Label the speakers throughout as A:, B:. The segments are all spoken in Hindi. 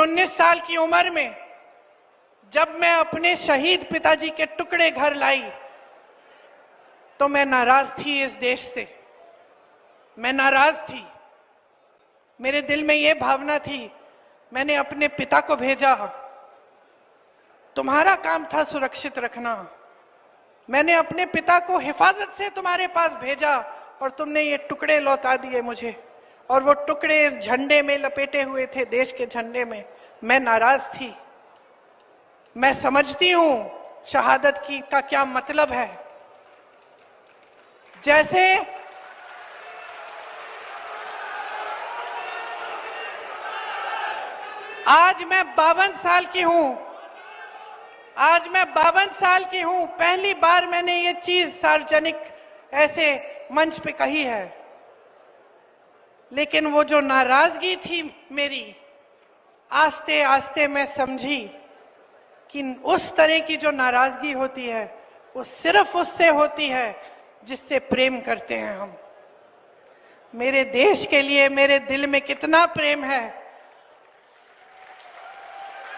A: 19 साल की उम्र में जब मैं अपने शहीद पिताजी के टुकड़े घर लाई तो मैं नाराज थी इस देश से। मैं नाराज थी। मेरे दिल में यह भावना थी, मैंने अपने पिता को भेजा, तुम्हारा काम था सुरक्षित रखना। मैंने अपने पिता को हिफाजत से तुम्हारे पास भेजा और तुमने ये टुकड़े लौटा दिए मुझे, और वो टुकड़े इस झंडे में लपेटे हुए थे, देश के झंडे में। मैं नाराज थी। मैं समझती हूं शहादत की का क्या मतलब है। जैसे आज मैं 52 साल की हूं, आज मैं 52 साल की हूं, पहली बार मैंने ये चीज सार्वजनिक ऐसे मंच पे कही है। लेकिन वो जो नाराजगी थी मेरी, आस्ते आस्ते मैं समझी कि उस तरह की जो नाराजगी होती है वो सिर्फ उससे होती है जिससे प्रेम करते हैं हम। मेरे देश के लिए मेरे दिल में कितना प्रेम है,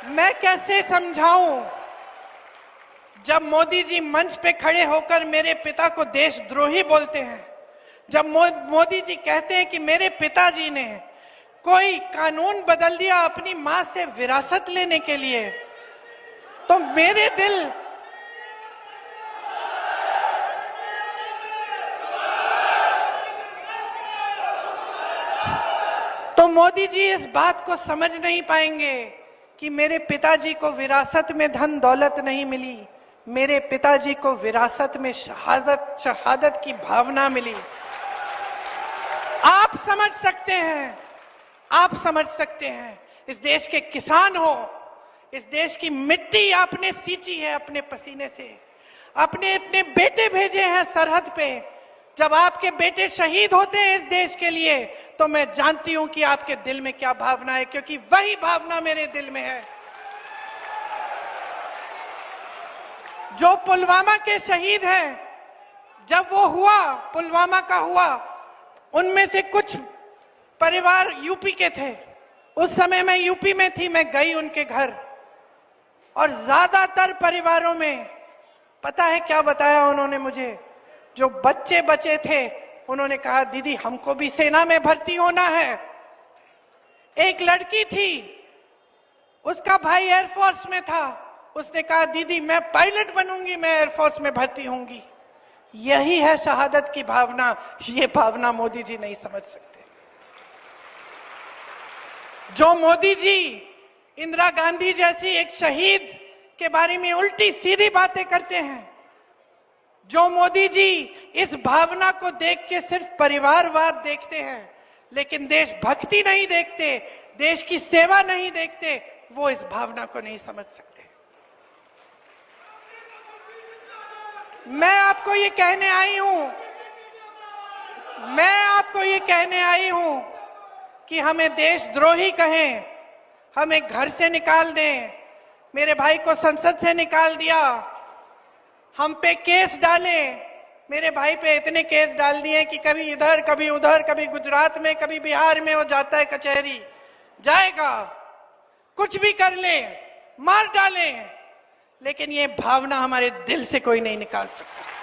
A: मैं कैसे समझाऊं। जब मोदी जी मंच पे खड़े होकर मेरे पिता को देशद्रोही बोलते हैं, जब मोदी जी कहते हैं कि मेरे पिताजी ने कोई कानून बदल दिया अपनी मां से विरासत लेने के लिए, तो मेरे दिल तो मोदी जी इस बात को समझ नहीं पाएंगे कि मेरे पिताजी को विरासत में धन दौलत नहीं मिली, मेरे पिताजी को विरासत में शहादत की भावना मिली। आप समझ सकते हैं, आप समझ सकते हैं। इस देश के किसान हो, इस देश की मिट्टी आपने सींची है अपने पसीने से, अपने अपने बेटे भेजे हैं सरहद पे। जब आपके बेटे शहीद होते हैं इस देश के लिए, तो मैं जानती हूं कि आपके दिल में क्या भावना है, क्योंकि वही भावना मेरे दिल में है। जो पुलवामा के शहीद हैं, जब वो हुआ, पुलवामा का हुआ, उनमें से कुछ परिवार यूपी के थे। उस समय मैं यूपी में थी, मैं गई उनके घर, और ज्यादातर परिवारों में पता है क्या बताया उन्होंने मुझे? जो बच्चे बचे थे उन्होंने कहा, दीदी हमको भी सेना में भर्ती होना है। एक लड़की थी, उसका भाई एयरफोर्स में था, उसने कहा दीदी मैं पायलट बनूंगी, मैं एयरफोर्स में भर्ती होंगी। यही है शहादत की भावना। ये भावना मोदी जी नहीं समझ सकते। जो मोदी जी इंदिरा गांधी जैसी एक शहीद के बारे में उल्टी सीधी बातें करते हैं, जो मोदी जी इस भावना को देख के सिर्फ परिवारवाद देखते हैं लेकिन देशभक्ति नहीं देखते, देश की सेवा नहीं देखते, वो इस भावना को नहीं समझ सकते। मैं आपको ये कहने आई हूं, मैं आपको ये कहने आई हूं कि हमें देशद्रोही कहें, हमें घर से निकाल दें, मेरे भाई को संसद से निकाल दिया, हम पे केस डाले, मेरे भाई पे इतने केस डाल दिए कि कभी इधर कभी उधर, कभी गुजरात में कभी बिहार में वो जाता है कचहरी, जाएगा, कुछ भी कर ले, मार डाले, लेकिन ये भावना हमारे दिल से कोई नहीं निकाल सकता।